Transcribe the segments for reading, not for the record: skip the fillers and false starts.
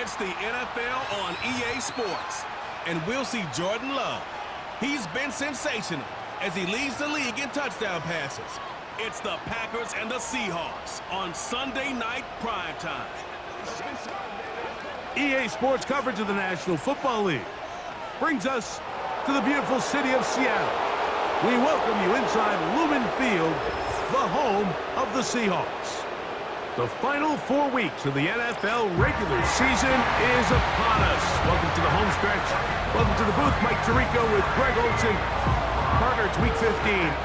It's the NFL on EA Sports, and we'll see Jordan Love. He's been sensational as he leads the league in touchdown passes. It's the Packers and the Seahawks on Sunday Night Primetime. EA Sports coverage of the National Football League brings us to the beautiful city of Seattle. We welcome you inside Lumen Field, the home of the Seahawks. The final 4 weeks of the NFL regular season is upon us. Welcome to the home stretch. Welcome to the booth. Mike Tirico with Greg Olsen. Partner, it's week 15.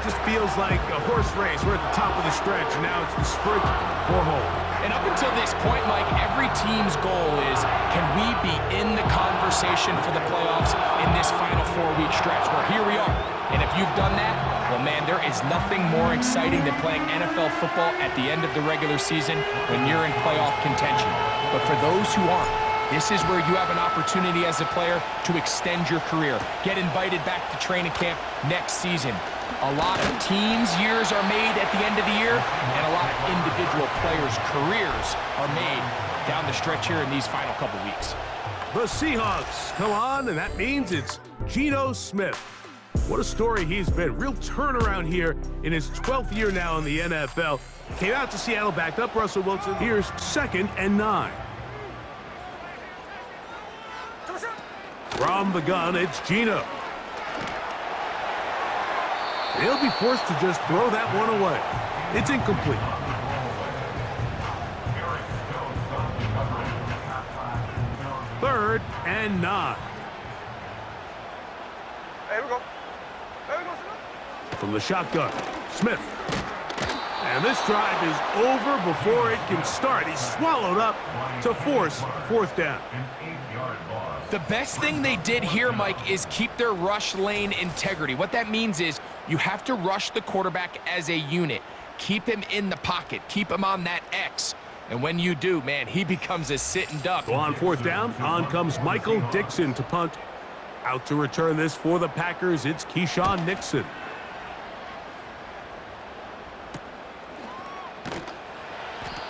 Just feels like a horse race. We're at the top of the stretch, and now it's the sprint for home. And up until this point, Mike, every team's goal is, can we be in the conversation for the playoffs in this final 4-week stretch? Well, here we are. And if you've done that, well, man, there is nothing more exciting than playing NFL football at the end of the regular season when you're in playoff contention. But for those who aren't, this is where you have an opportunity as a player to extend your career, get invited back to training camp next season. A lot of teams' years are made at the end of the year, and a lot of individual players' careers are made down the stretch here in these final couple weeks. The Seahawks come on, and that means it's Geno Smith. What a story he's been. Real turnaround here in his 12th year now in the NFL. Came out to Seattle, backed up Russell Wilson. Here's 2nd and 9. From the gun, it's Geno. He'll be forced to just throw that one away. It's incomplete. Third and 9. There we go. From the shotgun, Smith. And this drive is over before it can start. He's swallowed up to force 4th down. The best thing they did here, Mike, is keep their rush lane integrity. What that means is you have to rush the quarterback as a unit. Keep him in the pocket. Keep him on that X. And when you do, man, he becomes a sitting duck. So on 4th down, on comes Michael Dixon to punt. Out to return this for the Packers, it's Keyshawn Nixon.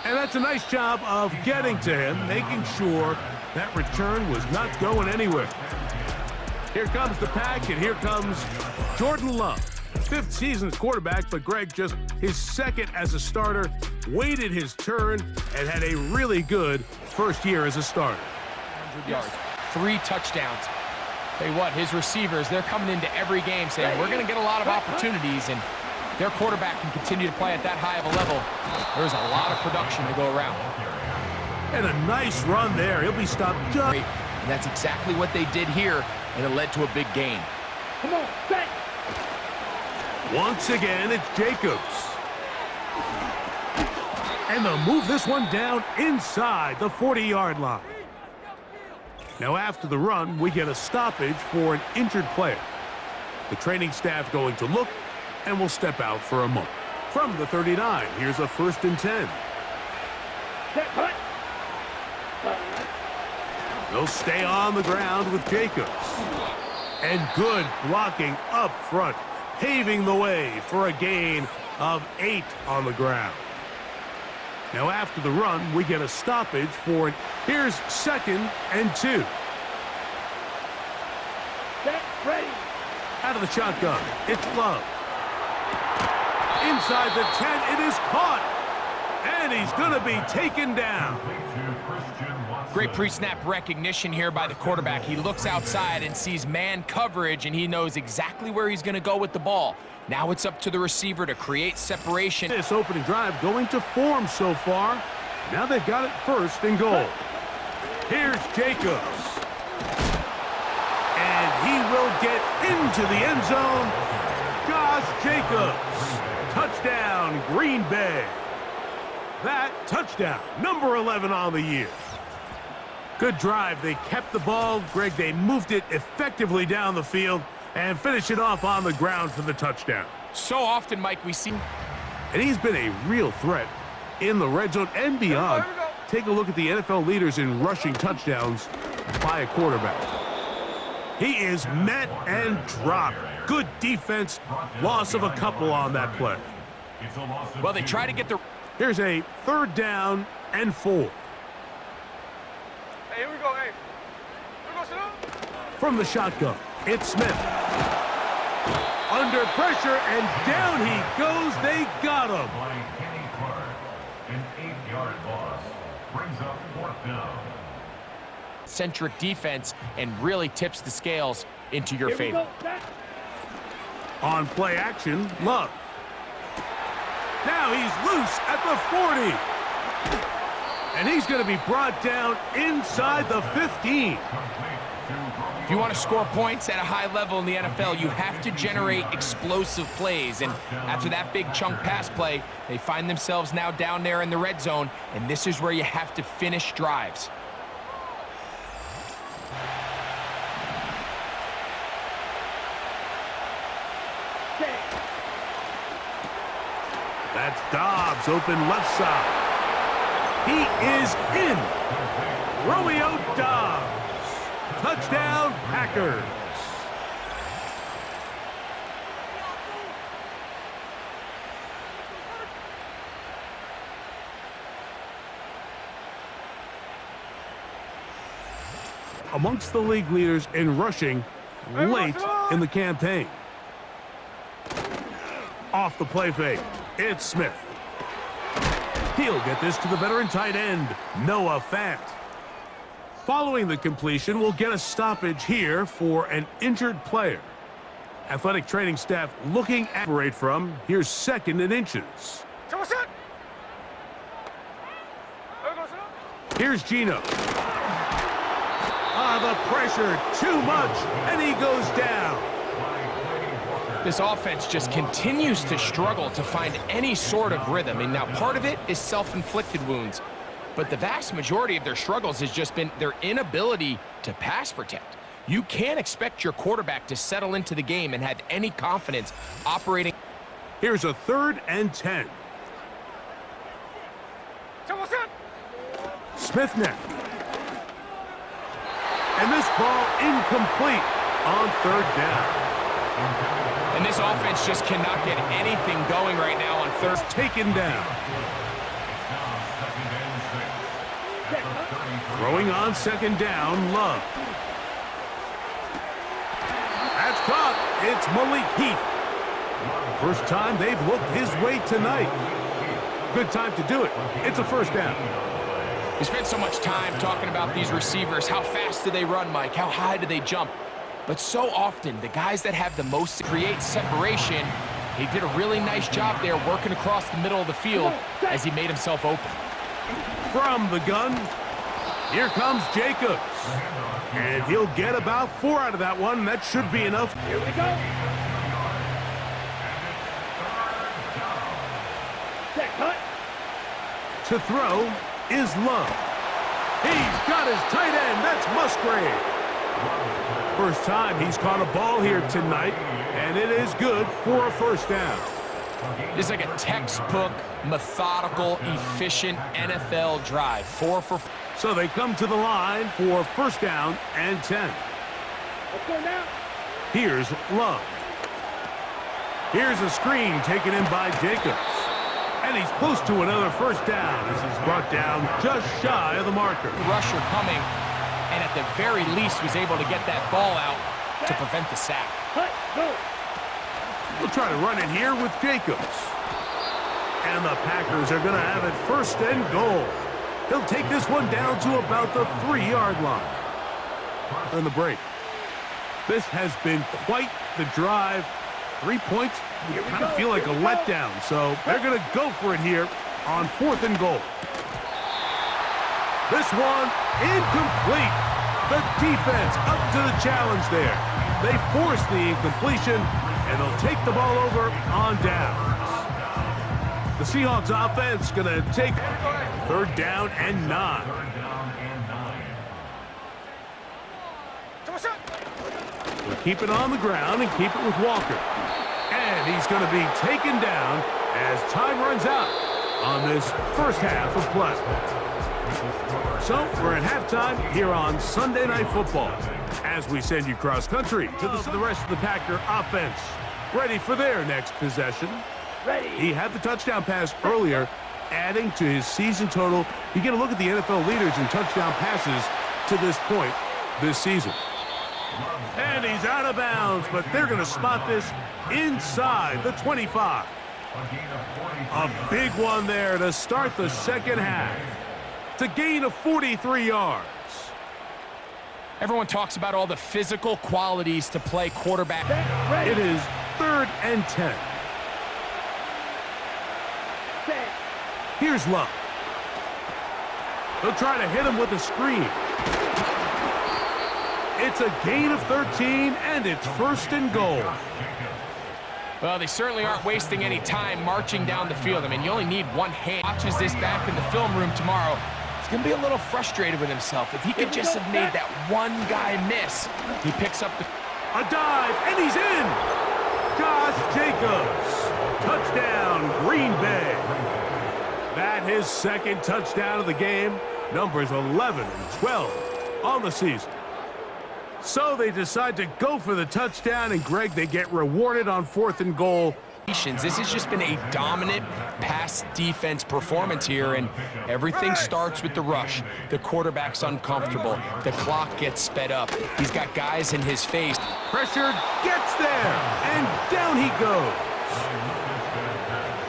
And that's a nice job of getting to him, making sure that return was not going anywhere. Here comes the pack, and here comes Jordan Love. 5th season as quarterback, but Greg just his 2nd as a starter, waited his turn, and had a really good first year as a starter. 100 yards, 3 touchdowns. Tell you what, his receivers, they're coming into every game saying, we're going to get a lot of opportunities, and their quarterback can continue to play at that high of a level. There's a lot of production to go around. And a nice run there. He'll be stopped just. And that's exactly what they did here, and it led to a big gain. Come on, back. Once again, it's Jacobs. And they'll move this one down inside the 40-yard line. Now after the run, we get a stoppage for an injured player. The training staff going to look, and will step out for a moment. From the 39, here's a 1st and 10. They'll stay on the ground with Jacobs. And good blocking up front, paving the way for a gain of 8 on the ground. Now after the run, we get a stoppage for it. Here's 2nd and 2. Ready. Out of the shotgun, it's Love. Inside the 10, it is caught. And he's going to be taken down. Great pre-snap recognition here by the quarterback. He looks outside and sees man coverage, and he knows exactly where he's going to go with the ball. Now it's up to the receiver to create separation. This opening drive going to form so far. Now they've got it 1st and goal. Here's Jacobs. And he will get into the end zone. Josh Jacobs. Touchdown, Green Bay. That touchdown, number 11 on the year. Good drive. They kept the ball. Greg, they moved it effectively down the field and finished it off on the ground for the touchdown. So often, Mike, we see. And he's been a real threat in the red zone and beyond. Take a look at the NFL leaders in rushing touchdowns by a quarterback. He is met and dropped. Good defense. Loss of a couple on that play. Well, they try to get the... Here's a 3rd down and 4. Hey, here we go, hey. Here we go, sit down. From the shotgun, it's Smith. Under pressure, and down he goes. They got him. An 8-yard loss brings up 4th down. Centric defense and really tips the scales into your Here we favor. go, set. On play action, Love. Now he's loose at the 40. And he's going to be brought down inside the 15. If you want to score points at a high level in the NFL, you have to generate explosive plays. And after that big chunk pass play, they find themselves now down there in the red zone, and this is where you have to finish drives. Okay. That's Dobbs, open left side. He is in. Romeo Dobbs. Touchdown, Packers. Amongst the league leaders in rushing late in the campaign. Off the play fake, it's Smith. He'll get this to the veteran tight end, Noah Fant. Following the completion, we'll get a stoppage here for an injured player. Athletic training staff looking at operate from. Here's 2nd and inches. So what's up? Here we go, sit down. Here's Gino. The pressure, too much, and he goes down. This offense just continues to struggle to find any sort of rhythm. And now part of it is self-inflicted wounds, but the vast majority of their struggles has just been their inability to pass protect. You can't expect your quarterback to settle into the game and have any confidence operating. Here's a 3rd and 10. So what's up? Smith now. And this ball incomplete on 3rd down. And this offense just cannot get anything going right now on 3rd. Taken down. Throwing on 2nd down, Love. That's caught. It's Malik Heath. First time they've looked his way tonight. Good time to do it. It's a 1st down. We spent so much time talking about these receivers. How fast do they run, Mike? How high do they jump? But so often, the guys that have the most to create separation, he did a really nice job there working across the middle of the field as he made himself open. From the gun, here comes Jacobs. And he'll get about 4 out of that one. That should be enough. Here we go. Set, cut. To throw is Love. He's got his tight end. That's Musgrave. First time he's caught a ball here tonight, and it is good for a 1st down. It's like a textbook, methodical, efficient NFL drive. 4 for 4. So they come to the line for 1st down and 10. Let's go now. Here's Love. Here's a screen taken in by Jacobs. And he's close to another 1st down as he's brought down just shy of the marker. Rusher coming, and at the very least was able to get that ball out to prevent the sack. Cut, go. We'll try to run it here with Jacobs. And the Packers are going to have it 1st and goal. He'll take this one down to about the 3-yard line. On the break. This has been quite the drive. 3 points would kind of feel like a letdown, so they're going to go for it here on 4th and goal. This one incomplete. The defense up to the challenge there. They force the incompletion, and they'll take the ball over on down. The Seahawks offense going to take 3rd down and 9. We'll keep it on the ground and keep it with Walker. And he's going to be taken down as time runs out on this 1st half of play. So we're at halftime here on Sunday Night Football as we send you cross-country to the rest of the Packer offense, ready for their next possession. Ready. He had the touchdown pass earlier, adding to his season total. You get a look at the NFL leaders in touchdown passes. to this point this season. And he's out of bounds, but they're going to spot this inside the 25. A big one there to start the second half. It's a gain of 43 yards. Everyone talks about all the physical qualities to play quarterback. It is 3rd and 10. Here's Love. They'll try to hit him with a screen. It's a gain of 13, and it's 1st and goal. Well, they certainly aren't wasting any time marching down the field. I mean, you only need one hand. Watches this back in the film room tomorrow. He's going to be a little frustrated with himself. If he could just have made that one guy miss, he picks up the... A dive, and he's in! Josh Jacobs. Touchdown, Green Bay. That his 2nd touchdown of the game. Numbers 11 and 12 on the season. So they decide to go for the touchdown, and Greg, they get rewarded on 4th and goal. This has just been a dominant pass defense performance here, and everything starts with the rush. The quarterback's uncomfortable. The clock gets sped up. He's got guys in his face. Pressure gets there, and down he goes.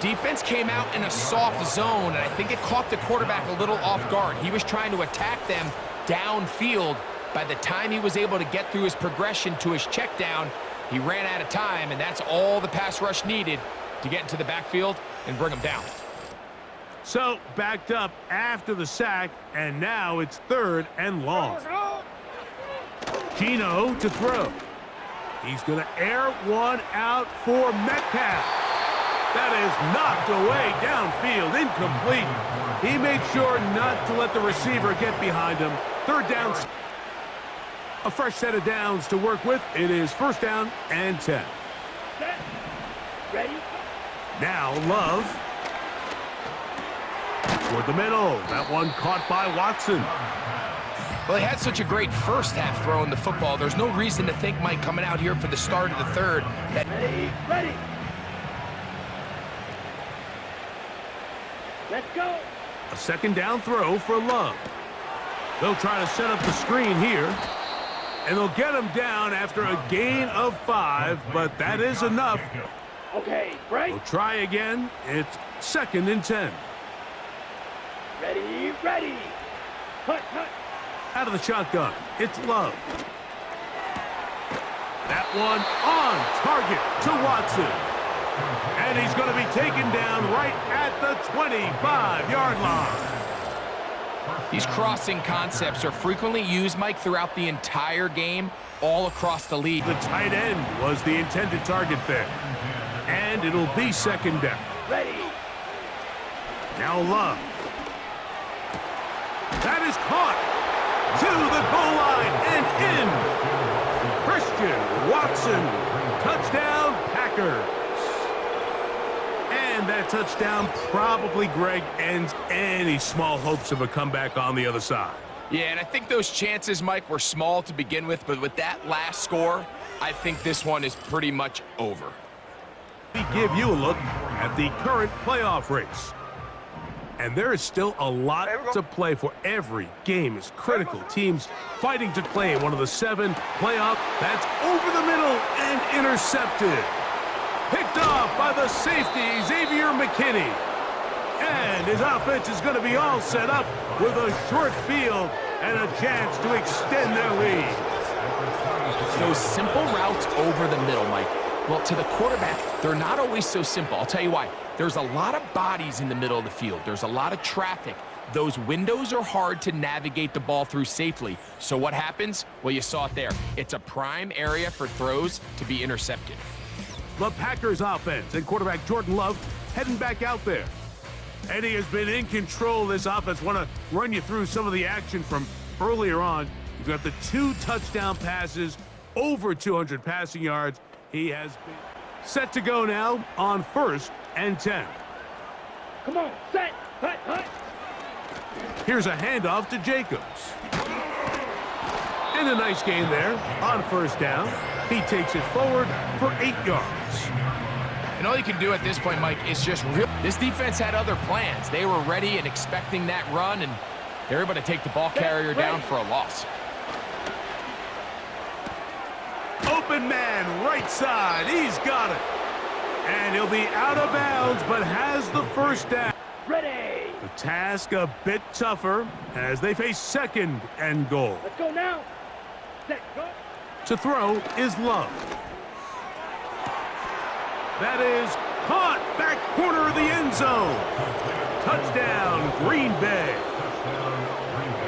Defense came out in a soft zone, and I think it caught the quarterback a little off guard. He was trying to attack them downfield. By the time he was able to get through his progression to his check down, he ran out of time, and that's all the pass rush needed to get into the backfield and bring him down. So, backed up after the sack, and now it's 3rd and long. Gino to throw. He's going to air one out for Metcalf. That is knocked away downfield, incomplete. He made sure not to let the receiver get behind him. 3rd down. A fresh set of downs to work with. It is 1st down and 10. Set. Ready. Now Love. Toward the middle. That one caught by Watson. Well, he had such a great first half throwing the football. There's no reason to think, Mike, coming out here for the start of the 3rd. Ready. Let's go. A 2nd down throw for Love. They'll try to set up the screen here. And they'll get him down after a gain of 5, but that is enough. Okay, break. They'll try again. It's 2nd and 10. Ready. Hut. Out of the shotgun, it's Love. That one on target to Watson. And he's going to be taken down right at the 25-yard line. These crossing concepts are frequently used, Mike, throughout the entire game, all across the league. The tight end was the intended target there. And it'll be 2nd down. Ready. Now Love. That is caught to the goal line and in. Christian Watson. Touchdown, Packers. And that touchdown probably, Greg, ends any small hopes of a comeback on the other side. Yeah, and I think those chances, Mike, were small to begin with, but with that last score, I think this one is pretty much over. We give you a look at the current playoff race. And there is still a lot to play for. Every game is critical. Teams fighting to claim one of the 7 playoff. That's over the middle and intercepted. Picked off by the safety, Xavier McKinney. And his offense is going to be all set up with a short field and a chance to extend their lead. Those simple routes over the middle, Mike. Well, to the quarterback, they're not always so simple. I'll tell you why. There's a lot of bodies in the middle of the field. There's a lot of traffic. Those windows are hard to navigate the ball through safely. So what happens? Well, you saw it there. It's a prime area for throws to be intercepted. The Packers offense and quarterback Jordan Love heading back out there. And he has been in control of this offense. Want to run you through some of the action from earlier on. You've got the 2 touchdown passes, over 200 passing yards. He has been set to go now on 1st and 10. Come on, set, hut. Here's a handoff to Jacobs. And a nice gain there on 1st down. He takes it forward for 8 yards. And all you can do at this point, Mike, is just this defense had other plans. They were ready and expecting that run, and They're able to take the ball carrier down for a loss. Open man, right side. He's got it. And he'll be out of bounds, but has the first down. Ready. The task a bit tougher as they face second and goal. Let's go now. Set, go. To throw is Love. That is caught, back corner of the end zone. Touchdown, Green Bay.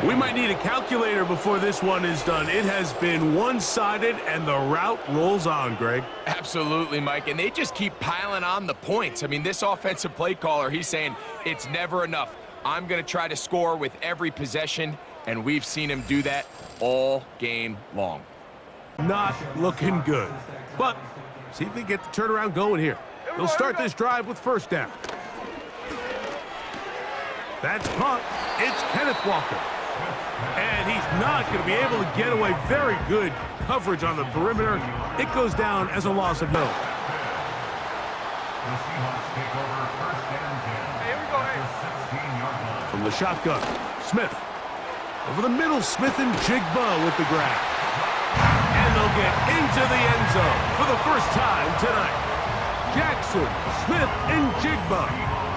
We might need a calculator before this one is done. It has been one-sided, and the route rolls on, Greg. Absolutely, Mike, and they just keep piling on the points. I mean, this offensive play caller, he's saying it's never enough. I'm going to try to score with every possession, and we've seen him do that all game long. Not looking good. But see if they get the turnaround going here. They'll start this drive with first down. That's punt. It's Kenneth Walker. And he's not going to be able to get away. Very good coverage on the perimeter. It goes down as a loss of no. The Seahawks take over first and 10. Here we go, At the 16-yard line. From the shotgun, Smith. Over the middle, Smith and Jigba with the grab. And they'll get into the end zone for the first time tonight. Jackson, Smith, and Jigba.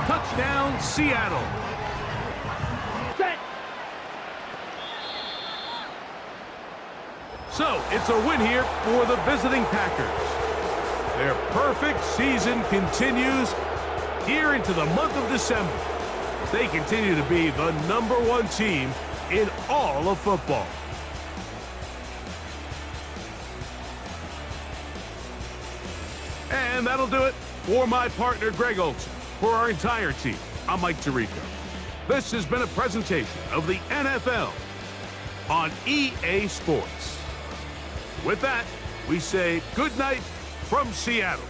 Touchdown, Seattle. Set. So, it's a win here for the visiting Packers. Their perfect season continues here into the month of December. They continue to be the #1 team in all of football. And that'll do it for my partner, Greg Olson. For our entire team, I'm Mike Tirico. This has been a presentation of the NFL on EA Sports. With that, we say good night from Seattle.